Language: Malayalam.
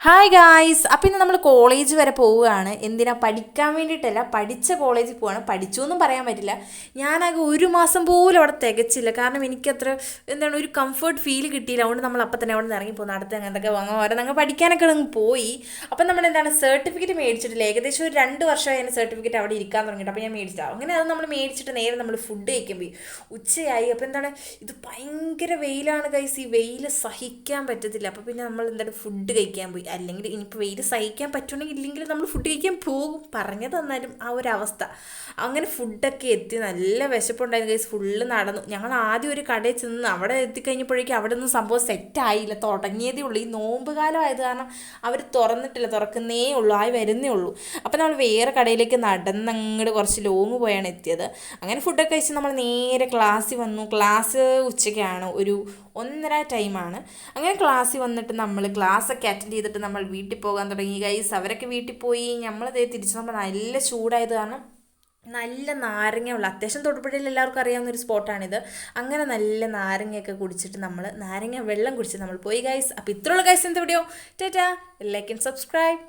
ഹായ് ഗായ്സ്, അപ്പം ഇന്ന് നമ്മൾ കോളേജ് വരെ പോവുകയാണ്. എന്തിനാ? പഠിക്കാൻ വേണ്ടിയിട്ടല്ല, പഠിച്ച കോളേജിൽ പോവുകയാണ്. പഠിച്ചു എന്നും പറയാൻ പറ്റില്ല. ഞാനാകെ ഒരു മാസം പോലും അവിടെ തികച്ചില്ല. കാരണം എനിക്കത്ര ഒരു കംഫർട്ട് ഫീൽ കിട്ടിയില്ല. അതുകൊണ്ട് നമ്മൾ അപ്പം തന്നെ അവിടെ നിന്ന് ഇറങ്ങിപ്പോകുന്നു. അടുത്ത് അങ്ങനത്തൊക്കെ വാങ്ങാൻ വരെ ഞങ്ങൾ പഠിക്കാനൊക്കെ അങ്ങ് പോയി. അപ്പം നമ്മൾ സർട്ടിഫിക്കറ്റ് മേടിച്ചിട്ടില്ല. ഏകദേശം ഒരു 2 വർഷമായി അതിൻ്റെ സർട്ടിഫിക്കറ്റ് അവിടെ ഇരിക്കാൻ തുടങ്ങിയിട്ട്. അപ്പോൾ ഞാൻ മേടിച്ചില്ല. അങ്ങനെ അത് നമ്മൾ മേടിച്ചിട്ട് നേരെ നമ്മൾ ഫുഡ് കഴിക്കാൻ പോയി. ഉച്ചയായി. അപ്പോൾ ഇത് ഭയങ്കര വെയിലാണ് ഗൈസ്. ഈ വെയിൽ സഹിക്കാൻ പറ്റത്തില്ല. അപ്പോൾ പിന്നെ നമ്മൾ ഫുഡ് കഴിക്കാൻ പോയി. അല്ലെങ്കിൽ ഇനിയിപ്പോൾ വെയിൽ സഹിക്കാൻ പറ്റുമെങ്കിൽ ഇല്ലെങ്കിൽ നമ്മൾ ഫുഡ് കഴിക്കാൻ പോകും. പറഞ്ഞു തന്നാലും ആ ഒരു അവസ്ഥ. അങ്ങനെ ഫുഡൊക്കെ എത്തി. നല്ല വിശപ്പുണ്ടായിരുന്നു ഗൈസ്. ഫുള്ള് നടന്നു. ഞങ്ങൾ ആദ്യം ഒരു കടയിൽ ചെന്ന് അവിടെ എത്തിക്കഴിഞ്ഞപ്പോഴേക്കും അവിടെ ഒന്നും സംഭവം സെറ്റായില്ല. തുടങ്ങിയതേ ഉള്ളൂ. ഈ നോമ്പ് കാലം ആയത് കാരണം അവർ തുറന്നിട്ടില്ല. തുറക്കുന്നേ ഉള്ളൂ. ആയി വരുന്നേ ഉള്ളൂ. അപ്പോൾ നമ്മൾ വേറെ കടയിലേക്ക് നടന്നങ്ങോട്ട് കുറച്ച് ലോങ് പോയാണ് എത്തിയത്. അങ്ങനെ ഫുഡൊക്കെ കഴിച്ച് നമ്മൾ നേരെ ക്ലാസ്സിൽ വന്നു. ക്ലാസ് ഉച്ചയ്ക്കാണ്, ഒരു 1:30 ടൈമാണ്. അങ്ങനെ ക്ലാസ്സിൽ വന്നിട്ട് നമ്മൾ ക്ലാസ്സൊക്കെ അറ്റൻഡ് ചെയ്തിട്ട് നമ്മൾ വീട്ടിൽ പോകാൻ തുടങ്ങി ഗൈസ്. അവരൊക്കെ വീട്ടിൽ പോയി. നമ്മളതേ തിരിച്ച് നമ്മൾ നല്ല ചൂടായത് കാരണം നല്ല നാരങ്ങ വെള്ളം, അത്യാവശ്യം തൊടുപുഴയിൽ എല്ലാവർക്കും അറിയാവുന്ന ഒരു സ്പോട്ടാണിത്. അങ്ങനെ നല്ല നാരങ്ങയൊക്കെ കുടിച്ചിട്ട് നമ്മൾ നാരങ്ങ വെള്ളം കുടിച്ച് നമ്മൾ പോയി ഗൈസ്. അപ്പോൾ ഇത്രയുള്ള ഗൈസ്. എന്താ video? Tata. Like and subscribe.